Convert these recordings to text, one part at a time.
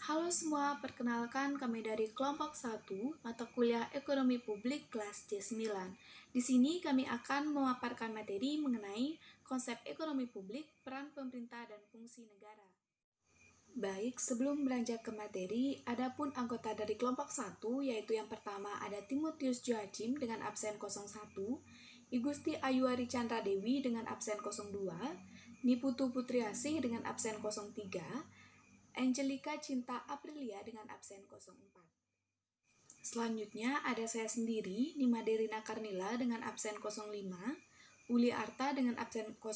Halo semua, perkenalkan kami dari kelompok 1, mata kuliah Ekonomi Publik kelas C9. Di sini kami akan memaparkan materi mengenai konsep ekonomi publik, peran pemerintah, dan fungsi negara. Baik, sebelum beranjak ke materi, adapun anggota dari kelompok 1, yaitu yang pertama ada Timotius Joachim dengan absen 01, Igusti Ayuari Chandra Dewi dengan absen 02, Niputu Putriasih dengan absen 03, Angelica Cinta Aprilia dengan absen 04. Selanjutnya ada saya sendiri, Nimaderina Karnila dengan absen 05, Uli Arta dengan absen 06,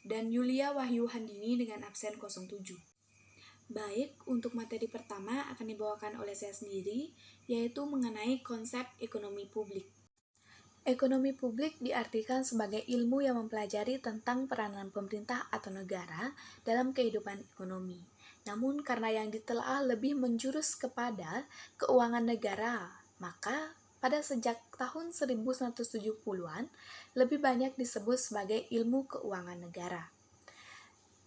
dan Yulia Wahyu Handini dengan absen 07. Baik, untuk materi pertama akan dibawakan oleh saya sendiri, yaitu mengenai konsep ekonomi publik. Ekonomi publik diartikan sebagai ilmu yang mempelajari tentang peranan pemerintah atau negara dalam kehidupan ekonomi. Namun karena yang ditelaah lebih menjurus kepada keuangan negara, maka pada sejak tahun 1970-an lebih banyak disebut sebagai ilmu keuangan negara.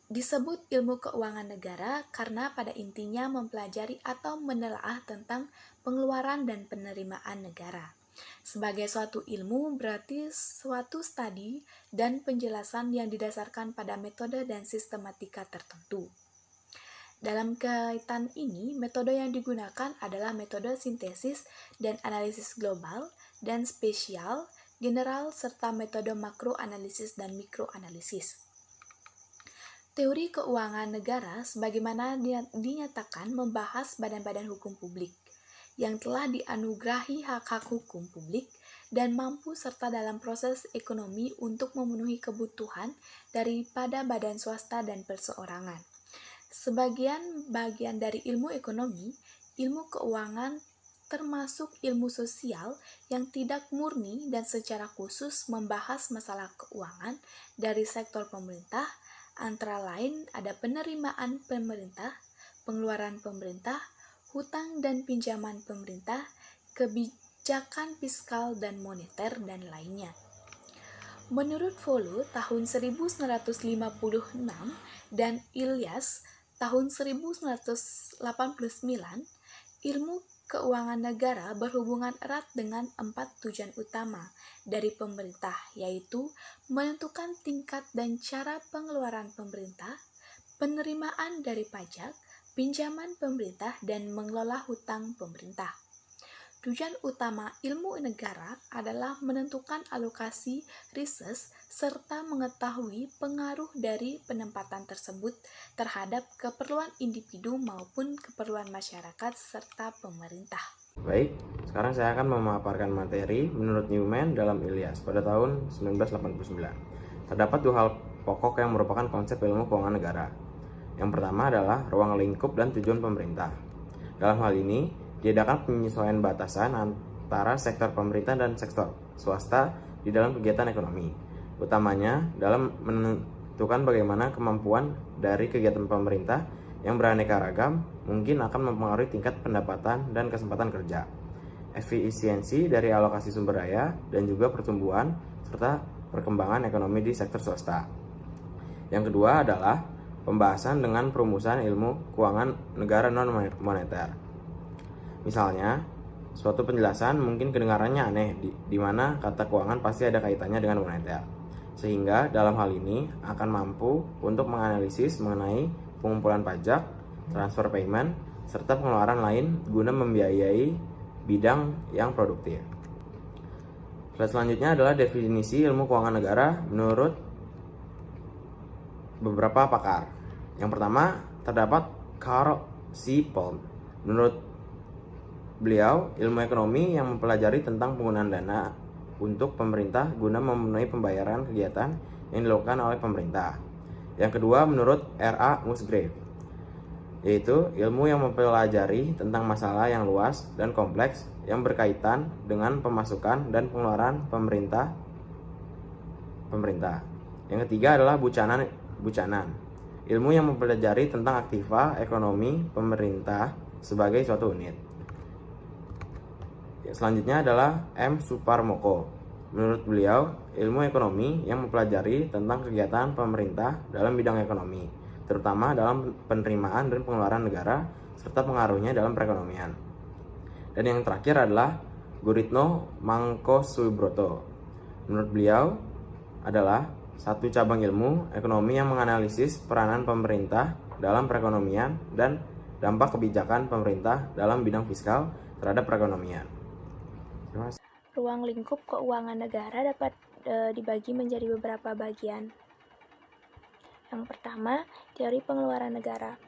Disebut ilmu keuangan negara karena pada intinya mempelajari atau menelaah tentang pengeluaran dan penerimaan negara. Sebagai suatu ilmu berarti suatu studi dan penjelasan yang didasarkan pada metode dan sistematika tertentu. Dalam kaitan ini, metode yang digunakan adalah metode sintesis dan analisis global dan spesial, general, serta metode makroanalisis dan mikroanalisis. Teori keuangan negara sebagaimana dinyatakan membahas badan-badan hukum publik yang telah dianugerahi hak-hak hukum publik dan mampu serta dalam proses ekonomi untuk memenuhi kebutuhan daripada badan swasta dan perseorangan. Sebagian bagian dari ilmu ekonomi, ilmu keuangan termasuk ilmu sosial yang tidak murni dan secara khusus membahas masalah keuangan dari sektor pemerintah, antara lain ada penerimaan pemerintah, pengeluaran pemerintah, hutang dan pinjaman pemerintah, kebijakan fiskal dan moneter, dan lainnya. Menurut Volo tahun 1956 dan Ilyas tahun 1989, ilmu keuangan negara berhubungan erat dengan 4 tujuan utama dari pemerintah, yaitu menentukan tingkat dan cara pengeluaran pemerintah, penerimaan dari pajak, pinjaman pemerintah, dan mengelola hutang pemerintah. Tujuan utama ilmu negara adalah menentukan alokasi reses serta mengetahui pengaruh dari penempatan tersebut terhadap keperluan individu maupun keperluan masyarakat serta pemerintah. Baik, sekarang saya akan memaparkan materi menurut Newman dalam Ilyas pada tahun 1989. Terdapat dua hal pokok yang merupakan konsep ilmu keuangan negara. Yang pertama adalah ruang lingkup dan tujuan pemerintah. Dalam hal ini, diadakan penyesuaian batasan antara sektor pemerintah dan sektor swasta di dalam kegiatan ekonomi, utamanya dalam menentukan bagaimana kemampuan dari kegiatan pemerintah yang beraneka ragam mungkin akan mempengaruhi tingkat pendapatan dan kesempatan kerja, efisiensi dari alokasi sumber daya, dan juga pertumbuhan serta perkembangan ekonomi di sektor swasta. Yang kedua adalah pembahasan dengan perumusan ilmu keuangan negara non-moneter. Misalnya, suatu penjelasan mungkin kedengarannya aneh, di mana kata keuangan pasti ada kaitannya dengan moneter. Sehingga dalam hal ini akan mampu untuk menganalisis mengenai pengumpulan pajak, transfer payment, serta pengeluaran lain guna membiayai bidang yang produktif. Slide selanjutnya adalah definisi ilmu keuangan negara menurut beberapa pakar. Yang pertama, terdapat Carl C. Palm. Menurut beliau, ilmu ekonomi yang mempelajari tentang penggunaan dana untuk pemerintah guna memenuhi pembayaran kegiatan yang dilakukan oleh pemerintah. Yang kedua, menurut R.A. Musgrave, yaitu ilmu yang mempelajari tentang masalah yang luas dan kompleks yang berkaitan dengan pemasukan dan pengeluaran pemerintah. Yang ketiga adalah Buchanan, ilmu yang mempelajari tentang aktiva ekonomi pemerintah sebagai suatu unit. Selanjutnya adalah M. Suparmoko. Menurut beliau, ilmu ekonomi yang mempelajari tentang kegiatan pemerintah dalam bidang ekonomi, terutama dalam penerimaan dan pengeluaran negara, serta pengaruhnya dalam perekonomian. Dan yang terakhir adalah Guritno Mangkosubroto. Menurut beliau adalah satu cabang ilmu ekonomi yang menganalisis peranan pemerintah dalam perekonomian dan dampak kebijakan pemerintah dalam bidang fiskal terhadap perekonomian. Terima kasih. Ruang lingkup keuangan negara dapat dibagi menjadi beberapa bagian. Yang pertama, teori pengeluaran negara.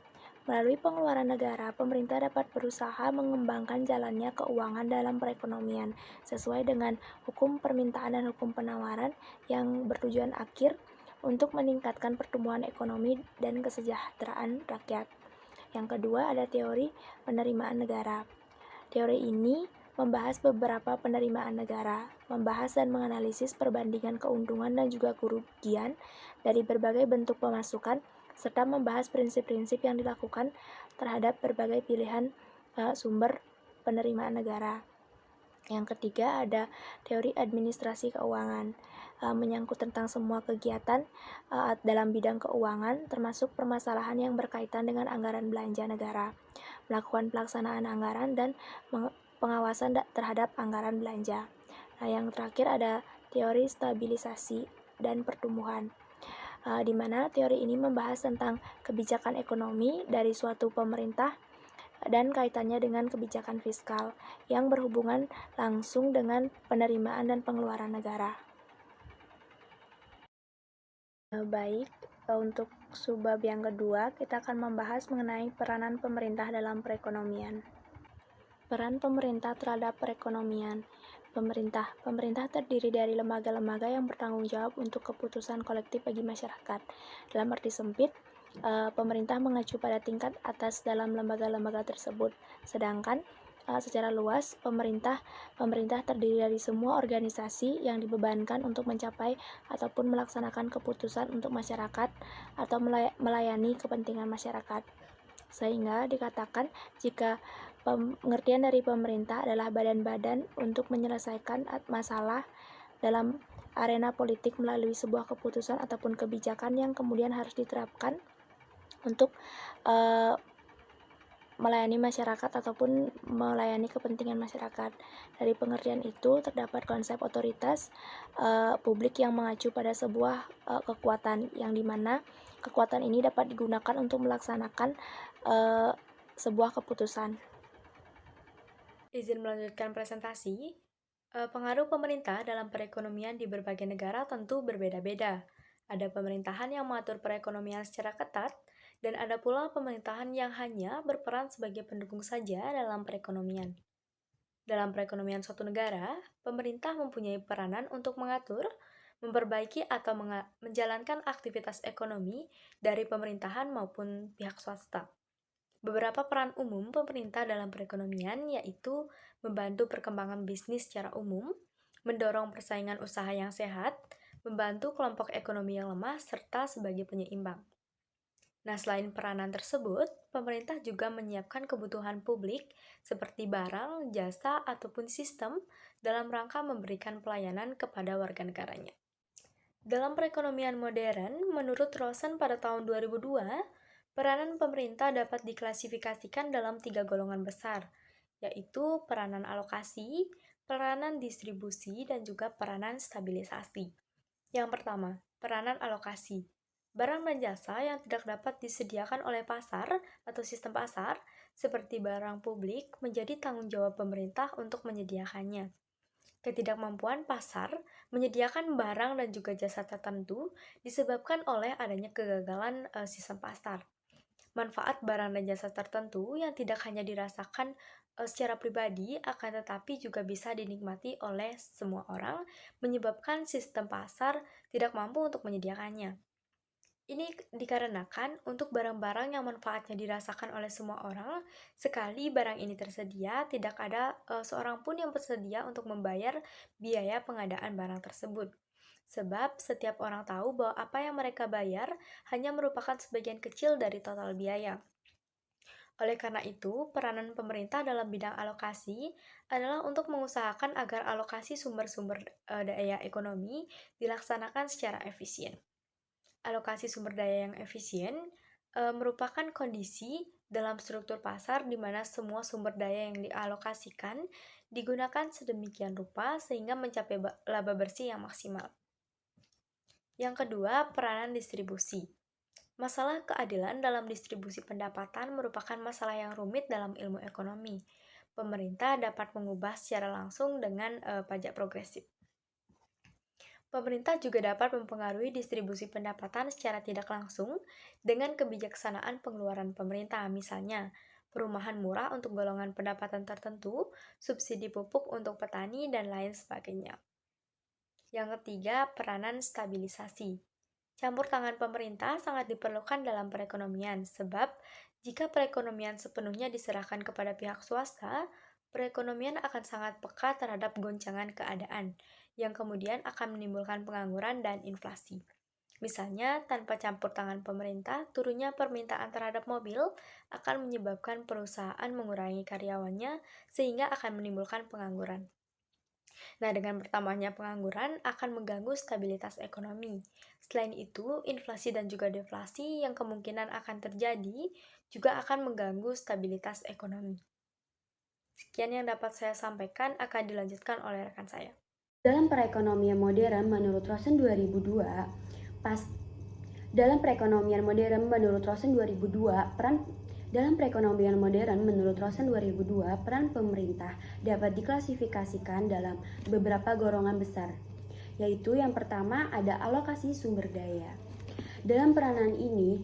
Melalui pengeluaran negara, pemerintah dapat berusaha mengembangkan jalannya keuangan dalam perekonomian sesuai dengan hukum permintaan dan hukum penawaran yang bertujuan akhir untuk meningkatkan pertumbuhan ekonomi dan kesejahteraan rakyat. Yang kedua, ada teori penerimaan negara. Teori ini membahas beberapa penerimaan negara, membahas dan menganalisis perbandingan keuntungan dan juga kerugian dari berbagai bentuk pemasukan, serta membahas prinsip-prinsip yang dilakukan terhadap berbagai pilihan sumber penerimaan negara. Yang ketiga ada teori administrasi keuangan, menyangkut tentang semua kegiatan dalam bidang keuangan, termasuk permasalahan yang berkaitan dengan anggaran belanja negara, melakukan pelaksanaan anggaran dan pengawasan terhadap anggaran belanja. Nah, yang terakhir ada teori stabilisasi dan pertumbuhan, di mana teori ini membahas tentang kebijakan ekonomi dari suatu pemerintah dan kaitannya dengan kebijakan fiskal yang berhubungan langsung dengan penerimaan dan pengeluaran negara. Baik, untuk subbab yang kedua, kita akan membahas mengenai peranan pemerintah dalam perekonomian. Peran pemerintah terhadap perekonomian. Pemerintah terdiri dari lembaga-lembaga yang bertanggung jawab untuk keputusan kolektif bagi masyarakat. Dalam arti sempit, pemerintah mengacu pada tingkat atas dalam lembaga-lembaga tersebut. Sedangkan secara luas, pemerintah terdiri dari semua organisasi yang dibebankan untuk mencapai ataupun melaksanakan keputusan untuk masyarakat atau melayani kepentingan masyarakat. Sehingga dikatakan jika pengertian dari pemerintah adalah badan-badan untuk menyelesaikan masalah dalam arena politik melalui sebuah keputusan ataupun kebijakan yang kemudian harus diterapkan untuk melayani masyarakat ataupun melayani kepentingan masyarakat. Dari pengertian itu terdapat konsep otoritas publik yang mengacu pada sebuah kekuatan, yang dimana kekuatan ini dapat digunakan untuk melaksanakan sebuah keputusan. Izin melanjutkan presentasi. Pengaruh pemerintah dalam perekonomian di berbagai negara tentu berbeda-beda. Ada pemerintahan yang mengatur perekonomian secara ketat, dan ada pula pemerintahan yang hanya berperan sebagai pendukung saja dalam perekonomian. Dalam perekonomian suatu negara, pemerintah mempunyai peranan untuk mengatur, memperbaiki atau menjalankan aktivitas ekonomi dari pemerintahan maupun pihak swasta. Beberapa peran umum pemerintah dalam perekonomian yaitu membantu perkembangan bisnis secara umum, mendorong persaingan usaha yang sehat, membantu kelompok ekonomi yang lemah, serta sebagai penyeimbang. Nah, selain peranan tersebut, pemerintah juga menyiapkan kebutuhan publik seperti barang, jasa, ataupun sistem dalam rangka memberikan pelayanan kepada warga negaranya. Dalam perekonomian modern, menurut Rosen pada tahun 2002, peranan pemerintah dapat diklasifikasikan dalam 3 golongan besar, yaitu peranan alokasi, peranan distribusi, dan juga peranan stabilisasi. Yang pertama, peranan alokasi. Barang dan jasa yang tidak dapat disediakan oleh pasar atau sistem pasar, seperti barang publik, menjadi tanggung jawab pemerintah untuk menyediakannya. Ketidakmampuan pasar menyediakan barang dan juga jasa tertentu disebabkan oleh adanya kegagalan sistem pasar. Manfaat barang dan jasa tertentu yang tidak hanya dirasakan secara pribadi, akan tetapi juga bisa dinikmati oleh semua orang, menyebabkan sistem pasar tidak mampu untuk menyediakannya. Ini dikarenakan untuk barang-barang yang manfaatnya dirasakan oleh semua orang, sekali barang ini tersedia, tidak ada seorang pun yang bersedia untuk membayar biaya pengadaan barang tersebut. Sebab setiap orang tahu bahwa apa yang mereka bayar hanya merupakan sebagian kecil dari total biaya. Oleh karena itu, peranan pemerintah dalam bidang alokasi adalah untuk mengusahakan agar alokasi sumber-sumber daya ekonomi dilaksanakan secara efisien. Alokasi sumber daya yang efisien merupakan kondisi dalam struktur pasar di mana semua sumber daya yang dialokasikan digunakan sedemikian rupa sehingga mencapai laba bersih yang maksimal. Yang kedua, peranan distribusi. Masalah keadilan dalam distribusi pendapatan merupakan masalah yang rumit dalam ilmu ekonomi. Pemerintah dapat mengubah secara langsung dengan pajak progresif. Pemerintah juga dapat mempengaruhi distribusi pendapatan secara tidak langsung dengan kebijaksanaan pengeluaran pemerintah, misalnya perumahan murah untuk golongan pendapatan tertentu, subsidi pupuk untuk petani, dan lain sebagainya. Yang ketiga, peranan stabilisasi. Campur tangan pemerintah sangat diperlukan dalam perekonomian, sebab jika perekonomian sepenuhnya diserahkan kepada pihak swasta, perekonomian akan sangat peka terhadap goncangan keadaan, yang kemudian akan menimbulkan pengangguran dan inflasi. Misalnya, tanpa campur tangan pemerintah, turunnya permintaan terhadap mobil akan menyebabkan perusahaan mengurangi karyawannya, sehingga akan menimbulkan pengangguran. Nah, dengan bertambahnya pengangguran akan mengganggu stabilitas ekonomi. Selain itu, inflasi dan juga deflasi yang kemungkinan akan terjadi juga akan mengganggu stabilitas ekonomi. Sekian yang dapat saya sampaikan, akan dilanjutkan oleh rekan saya. Dalam perekonomian modern menurut Rosen 2002, peran pemerintah dapat diklasifikasikan dalam beberapa golongan besar, yaitu yang pertama ada alokasi sumber daya. Dalam peranan ini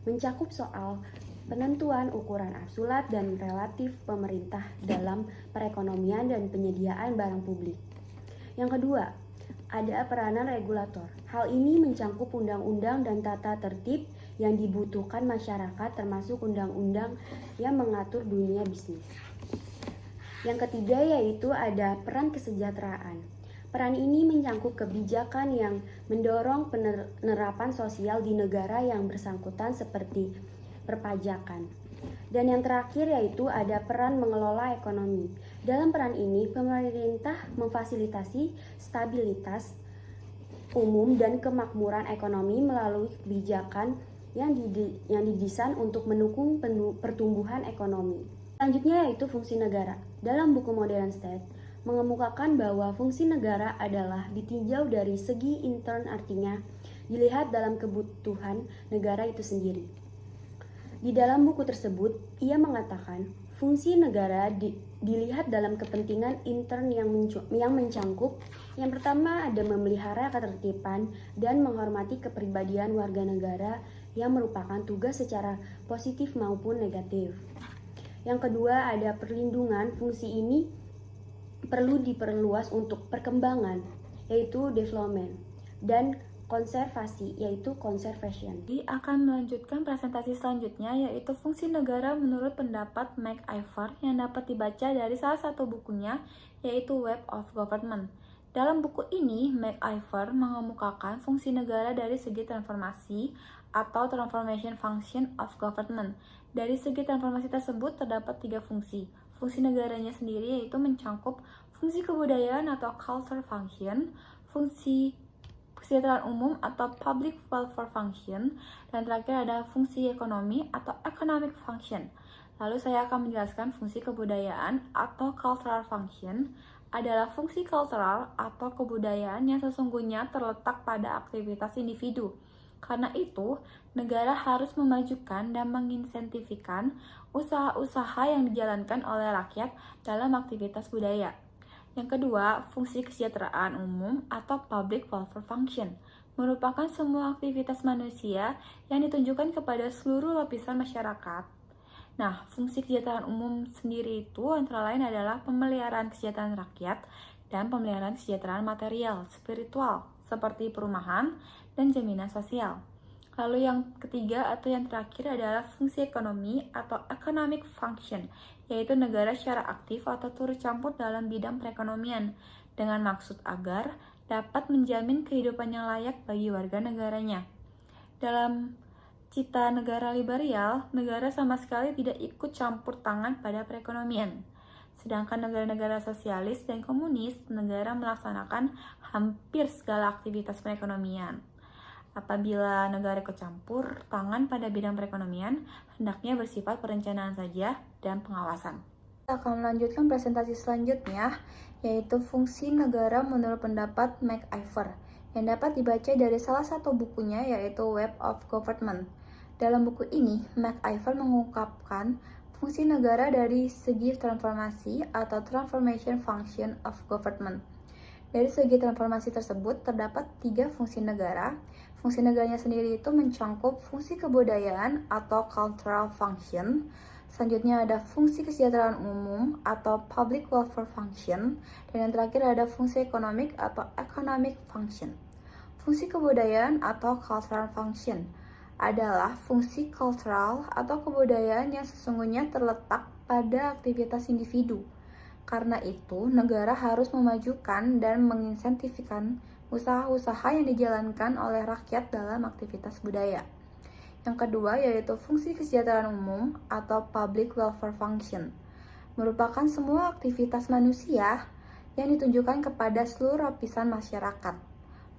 mencakup soal penentuan ukuran absolut dan relatif pemerintah dalam perekonomian dan penyediaan barang publik. Yang kedua, ada peranan regulator. Hal ini mencakup undang-undang dan tata tertib yang dibutuhkan masyarakat, termasuk undang-undang yang mengatur dunia bisnis. Yang ketiga yaitu ada peran kesejahteraan. Peran ini mencakup kebijakan yang mendorong penerapan sosial di negara yang bersangkutan seperti perpajakan. Dan yang terakhir yaitu ada peran mengelola ekonomi. Dalam peran ini, pemerintah memfasilitasi stabilitas umum dan kemakmuran ekonomi melalui kebijakan yang didesain untuk mendukung pertumbuhan ekonomi. Selanjutnya yaitu fungsi negara. Dalam buku Modern State, mengemukakan bahwa fungsi negara adalah ditinjau dari segi intern, artinya dilihat dalam kebutuhan negara itu sendiri. Di dalam buku tersebut, ia mengatakan fungsi negara dilihat dalam kepentingan intern yang mencangkup yang pertama ada memelihara ketertiban dan menghormati kepribadian warga negara yang merupakan tugas secara positif maupun negatif. Yang kedua ada perlindungan. Fungsi ini perlu diperluas untuk perkembangan, yaitu development, dan konservasi, yaitu conservation. Akan melanjutkan presentasi selanjutnya, yaitu fungsi negara menurut pendapat MacIver yang dapat dibaca dari salah satu bukunya, yaitu Web of Government. Dalam buku ini, MacIver mengemukakan fungsi negara dari segi transformasi atau transformation function of government. Dari segi transformasi tersebut terdapat 3 fungsi. Fungsi negaranya sendiri yaitu mencakup fungsi kebudayaan atau culture function, fungsi kesejahteraan umum atau public welfare function, dan terakhir ada fungsi ekonomi atau economic function. Lalu saya akan menjelaskan fungsi kebudayaan atau cultural function adalah fungsi cultural atau kebudayaan yang sesungguhnya terletak pada aktivitas individu. Karena itu, negara harus memajukan dan menginsentifkan usaha-usaha yang dijalankan oleh rakyat dalam aktivitas budaya. Yang kedua, fungsi kesejahteraan umum atau public welfare function merupakan semua aktivitas manusia yang ditunjukkan kepada seluruh lapisan masyarakat. Nah, fungsi kesejahteraan umum sendiri itu antara lain adalah pemeliharaan kesejahteraan rakyat dan pemeliharaan kesejahteraan material, spiritual, seperti perumahan dan jaminan sosial. Lalu yang ketiga atau yang terakhir adalah fungsi ekonomi atau economic function, yaitu negara secara aktif atau turut campur dalam bidang perekonomian dengan maksud agar dapat menjamin kehidupan yang layak bagi warga negaranya. Dalam cita negara liberal, negara sama sekali tidak ikut campur tangan pada perekonomian. Sedangkan negara-negara sosialis dan komunis, negara melaksanakan hampir segala aktivitas perekonomian. Apabila negara ikut campur tangan pada bidang perekonomian, hendaknya bersifat perencanaan saja dan pengawasan. Kita akan melanjutkan presentasi selanjutnya, yaitu fungsi negara menurut pendapat MacIver, yang dapat dibaca dari salah satu bukunya, yaitu Web of Government. Dalam buku ini, MacIver mengungkapkan fungsi negara dari segi transformasi atau transformation function of government. Dari segi transformasi tersebut, terdapat 3 fungsi negara. Fungsi negaranya sendiri itu mencakup fungsi kebudayaan atau cultural function. Selanjutnya ada fungsi kesejahteraan umum atau public welfare function. Dan yang terakhir ada fungsi ekonomik atau economic function. Fungsi kebudayaan atau cultural function adalah fungsi cultural atau kebudayaan yang sesungguhnya terletak pada aktivitas individu. Karena itu, negara harus memajukan dan menginsentifkan usaha-usaha yang dijalankan oleh rakyat dalam aktivitas budaya. Yang kedua yaitu fungsi kesejahteraan umum atau public welfare function, merupakan semua aktivitas manusia yang ditujukan kepada seluruh lapisan masyarakat.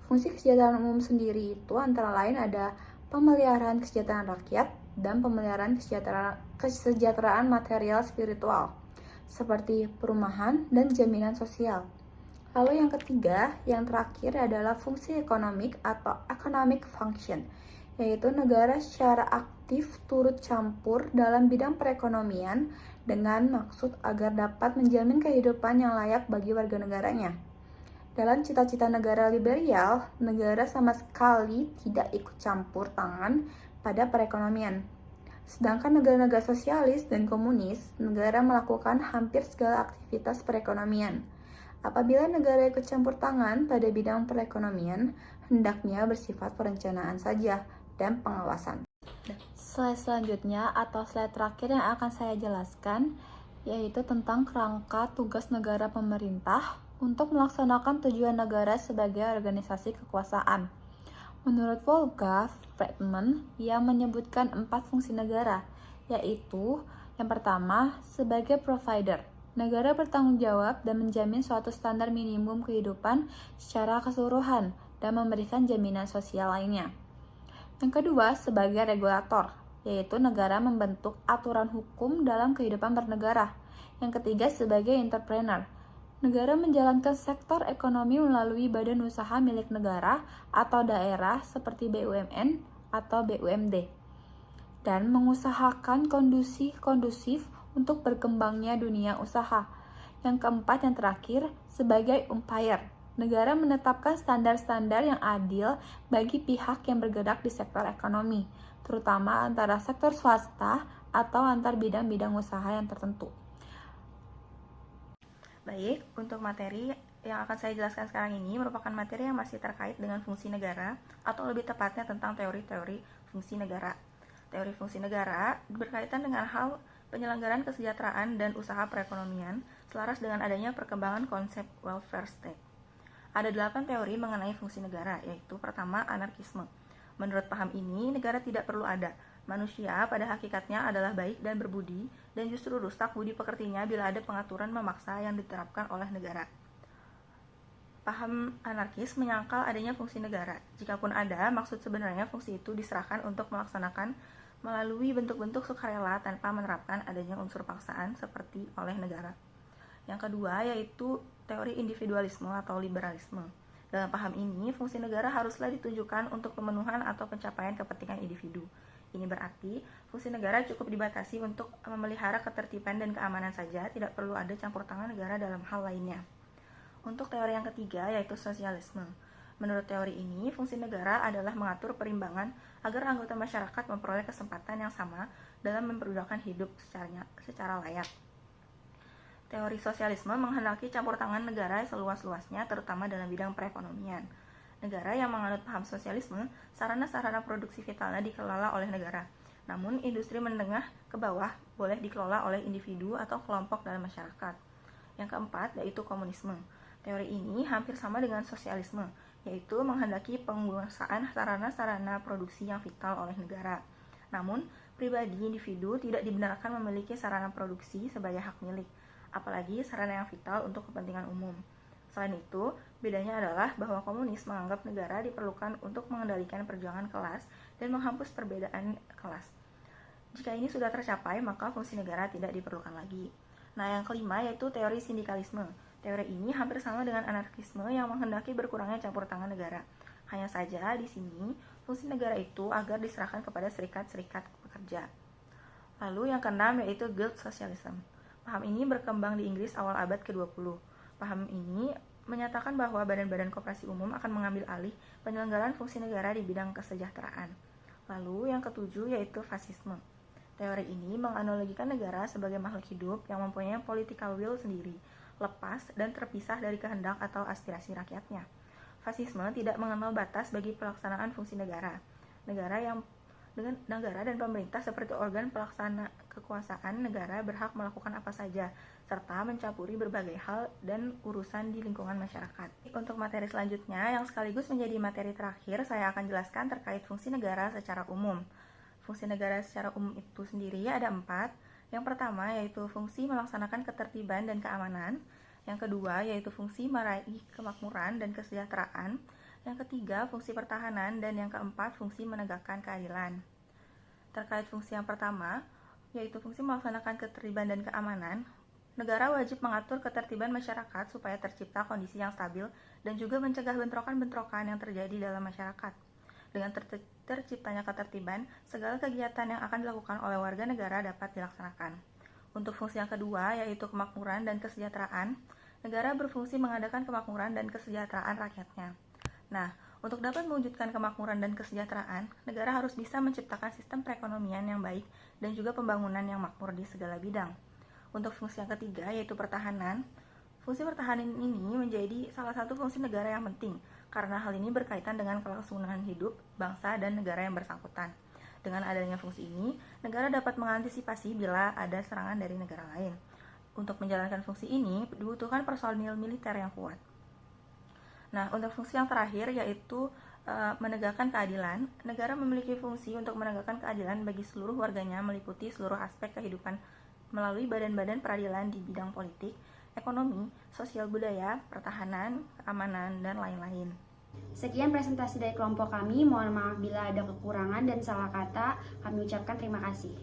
Fungsi kesejahteraan umum sendiri itu antara lain ada pemeliharaan kesejahteraan rakyat dan pemeliharaan kesejahteraan material spiritual, seperti perumahan dan jaminan sosial. Lalu yang ketiga, yang terakhir adalah fungsi ekonomik atau economic function, yaitu negara secara aktif turut campur dalam bidang perekonomian dengan maksud agar dapat menjamin kehidupan yang layak bagi warga negaranya. Dalam cita-cita negara liberal, negara sama sekali tidak ikut campur tangan pada perekonomian. Sedangkan negara-negara sosialis dan komunis, negara melakukan hampir segala aktivitas perekonomian. Apabila negara ikut campur tangan pada bidang perekonomian, hendaknya bersifat perencanaan saja dan pengawasan. Slide selanjutnya atau slide terakhir yang akan saya jelaskan, yaitu tentang kerangka tugas negara pemerintah untuk melaksanakan tujuan negara sebagai organisasi kekuasaan. Menurut Wolfgang Friedman, ia menyebutkan 4 fungsi negara, yaitu yang pertama, sebagai provider. Negara bertanggung jawab dan menjamin suatu standar minimum kehidupan secara keseluruhan dan memberikan jaminan sosial lainnya. Yang kedua, sebagai regulator, yaitu negara membentuk aturan hukum dalam kehidupan bernegara. Yang ketiga, sebagai entrepreneur. Negara menjalankan sektor ekonomi melalui badan usaha milik negara atau daerah seperti BUMN atau BUMD, dan mengusahakan kondisi kondusif untuk berkembangnya dunia usaha. Yang keempat, yang terakhir, sebagai umpire. Negara menetapkan standar-standar yang adil bagi pihak yang bergerak di sektor ekonomi, terutama antara sektor swasta atau antar bidang-bidang usaha yang tertentu. Baik, untuk materi yang akan saya jelaskan sekarang ini merupakan materi yang masih terkait dengan fungsi negara, atau lebih tepatnya tentang teori-teori fungsi negara. Teori fungsi negara berkaitan dengan hal penyelenggaraan kesejahteraan dan usaha perekonomian selaras dengan adanya perkembangan konsep welfare state. Ada 8 teori mengenai fungsi negara, yaitu pertama, anarkisme. Menurut paham ini, negara tidak perlu ada. Manusia pada hakikatnya adalah baik dan berbudi, dan justru rusak budi pekertinya bila ada pengaturan memaksa yang diterapkan oleh negara. Paham anarkis menyangkal adanya fungsi negara. Jikapun ada, maksud sebenarnya fungsi itu diserahkan untuk melaksanakan melalui bentuk-bentuk sukarela tanpa menerapkan adanya unsur paksaan seperti oleh negara. Yang kedua yaitu teori individualisme atau liberalisme. Dalam paham ini, fungsi negara haruslah ditunjukkan untuk pemenuhan atau pencapaian kepentingan individu. Ini berarti fungsi negara cukup dibatasi untuk memelihara ketertiban dan keamanan saja, tidak perlu ada campur tangan negara dalam hal lainnya. Untuk teori yang ketiga yaitu sosialisme. Menurut teori ini, fungsi negara adalah mengatur perimbangan agar anggota masyarakat memperoleh kesempatan yang sama dalam memperjuangkan hidup secara layak. Teori sosialisme menghendaki campur tangan negara seluas-luasnya, terutama dalam bidang perekonomian. Negara yang menganut paham sosialisme, sarana-sarana produksi vitalnya dikelola oleh negara. Namun, industri menengah ke bawah boleh dikelola oleh individu atau kelompok dalam masyarakat. Yang keempat yaitu komunisme. Teori ini hampir sama dengan sosialisme, yaitu menghendaki penguasaan sarana-sarana produksi yang vital oleh negara. Namun, pribadi individu tidak dibenarkan memiliki sarana produksi sebagai hak milik, apalagi sarana yang vital untuk kepentingan umum. Selain itu, bedanya adalah bahwa komunis menganggap negara diperlukan untuk mengendalikan perjuangan kelas dan menghapus perbedaan kelas. Jika ini sudah tercapai, maka fungsi negara tidak diperlukan lagi. Nah, yang kelima yaitu teori sindikalisme. Teori ini hampir sama dengan anarkisme yang menghendaki berkurangnya campur tangan negara. Hanya saja di sini, fungsi negara itu agar diserahkan kepada serikat-serikat pekerja. Lalu yang keenam yaitu Guild Socialism. Paham ini berkembang di Inggris awal abad ke-20. Paham ini menyatakan bahwa badan-badan koperasi umum akan mengambil alih penyelenggaraan fungsi negara di bidang kesejahteraan. Lalu yang ketujuh yaitu fasisme. Teori ini menganalogikan negara sebagai makhluk hidup yang mempunyai political will sendiri, lepas dan terpisah dari kehendak atau aspirasi rakyatnya. Fasisme tidak mengenal batas bagi pelaksanaan fungsi negara. Negara dan pemerintah seperti organ pelaksana kekuasaan negara berhak melakukan apa saja, serta mencampuri berbagai hal dan urusan di lingkungan masyarakat. Untuk materi selanjutnya, yang sekaligus menjadi materi terakhir, saya akan jelaskan terkait fungsi negara secara umum. Fungsi negara secara umum itu sendiri ada 4. Yang pertama yaitu fungsi melaksanakan ketertiban dan keamanan. Yang kedua yaitu fungsi meraih kemakmuran dan kesejahteraan. Yang ketiga, fungsi pertahanan, dan yang keempat, fungsi menegakkan keadilan. Terkait fungsi yang pertama, yaitu fungsi melaksanakan ketertiban dan keamanan, negara wajib mengatur ketertiban masyarakat supaya tercipta kondisi yang stabil dan juga mencegah bentrokan-bentrokan yang terjadi dalam masyarakat. Dengan terciptanya ketertiban, segala kegiatan yang akan dilakukan oleh warga negara dapat dilaksanakan. Untuk fungsi yang kedua, yaitu kemakmuran dan kesejahteraan, negara berfungsi mengadakan kemakmuran dan kesejahteraan rakyatnya. Nah, untuk dapat mewujudkan kemakmuran dan kesejahteraan, negara harus bisa menciptakan sistem perekonomian yang baik dan juga pembangunan yang makmur di segala bidang. Untuk fungsi yang ketiga, yaitu pertahanan, fungsi pertahanan ini menjadi salah satu fungsi negara yang penting, karena hal ini berkaitan dengan kelangsungan hidup bangsa dan negara yang bersangkutan. Dengan adanya fungsi ini, negara dapat mengantisipasi bila ada serangan dari negara lain. Untuk menjalankan fungsi ini, dibutuhkan personil militer yang kuat. Nah, untuk fungsi yang terakhir yaitu menegakkan keadilan. Negara memiliki fungsi untuk menegakkan keadilan bagi seluruh warganya meliputi seluruh aspek kehidupan melalui badan-badan peradilan di bidang politik, ekonomi, sosial budaya, pertahanan, keamanan, dan lain-lain. Sekian presentasi dari kelompok kami. Mohon maaf bila ada kekurangan dan salah kata. Kami ucapkan terima kasih.